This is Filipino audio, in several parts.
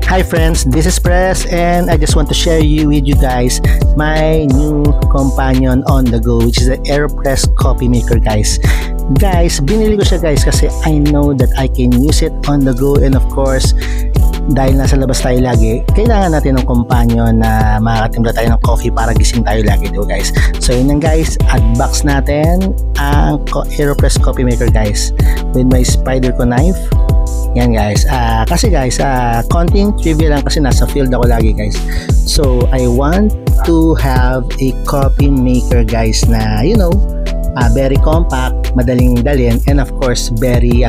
Hi friends, this is Press and I just want to share with you guys my new companion on the go, which is the AeroPress coffee maker guys. Guys, binili ko siya guys kasi I know that I can use it on the go, and of course dahil nasa labas tayo lagi, kailangan natin ng companion na makakatimpla tayo ng coffee para gising tayo lagi do guys. So yun lang guys, unbox natin ang AeroPress coffee maker guys with my Spyderco knife. Yan guys, kasi guys, konting trivia lang kasi nasa field ako lagi guys. So I want to have a coffee maker guys na very compact, madaling dalhin, and of course very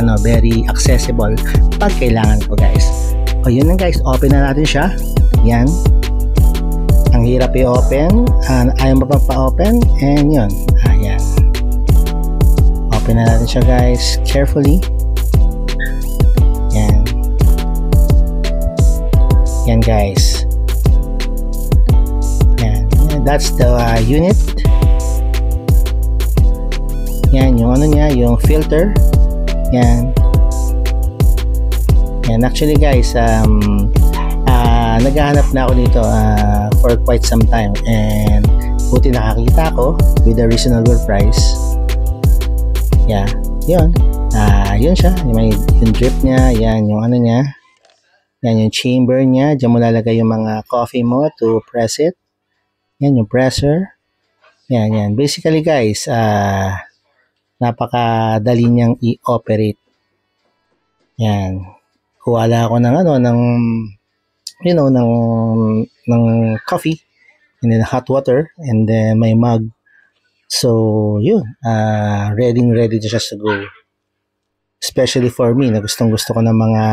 accessible pag kailangan ko guys. O yun lang guys, open na natin siya. Yan, ang hirap i-open, ayaw mapapa-open, and yun, ayan, open na natin siya guys carefully. Yan guys, yan, that's the unit. Yan yung niya, yung filter. Yan actually guys, naghahanap na ako dito for quite some time, and buti nakakita ko with a reasonable price. Yeah, yun siya, yung drip niya, yan yung niya. Yan yung chamber niya, dyan mo lalagay yung mga coffee mo to press it. Yan yung presser. Yan. Basically guys, napakadali niyang i-operate. Yan. Kuwala ako ng coffee, and then hot water, and then may mug. So, yun. Ready na siya to go. Especially for me na gustong-gusto ko ng mga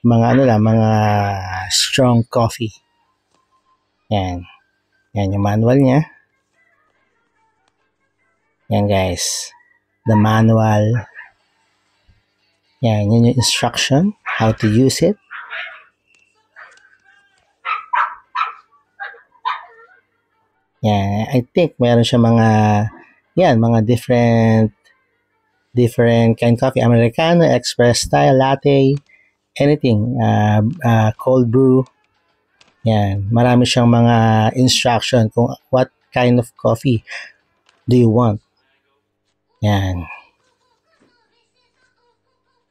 mga strong coffee. Yan yung manual niya. Yan guys, the manual. Yan yung instruction how to use it. Yan, I think meron siya mga different kind of coffee, Americano, express style, latte, anything, cold brew. Yan, marami siyang mga instruction kung what kind of coffee do you want. Yan,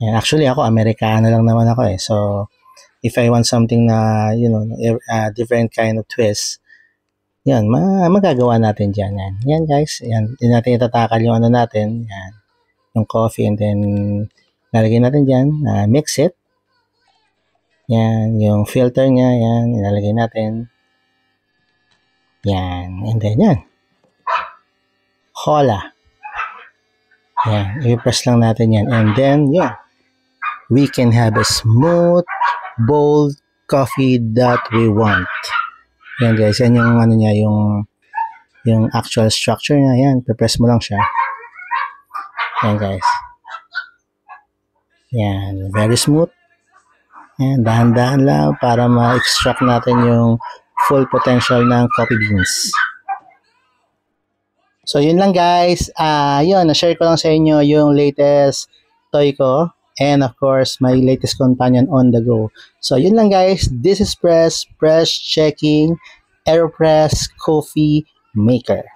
actually ako Americano lang naman ako so if I want something na different kind of twist, yan, magagawa natin dyan. Yan guys, yan, hindi natin itatakal yung natin, yan, yung coffee, and then lalagay natin dyan, mix it. Yan, yung filter niya, yan, ilalagay natin. Yan, and then yan, hola. Yan, i-press lang natin yan, and then yan, we can have a smooth, bold coffee that we want. Yan guys, yan yung niya, yung actual structure niya. Yan, i-press mo lang siya. Yan guys. Yan, very smooth. Yan, dahan-dahan lang para ma-extract natin yung full potential ng coffee beans. So yun lang guys. Yun, na-share ko lang sa inyo yung latest toy ko, and of course my latest companion on the go. So yun lang guys. This is Press checking AeroPress coffee maker.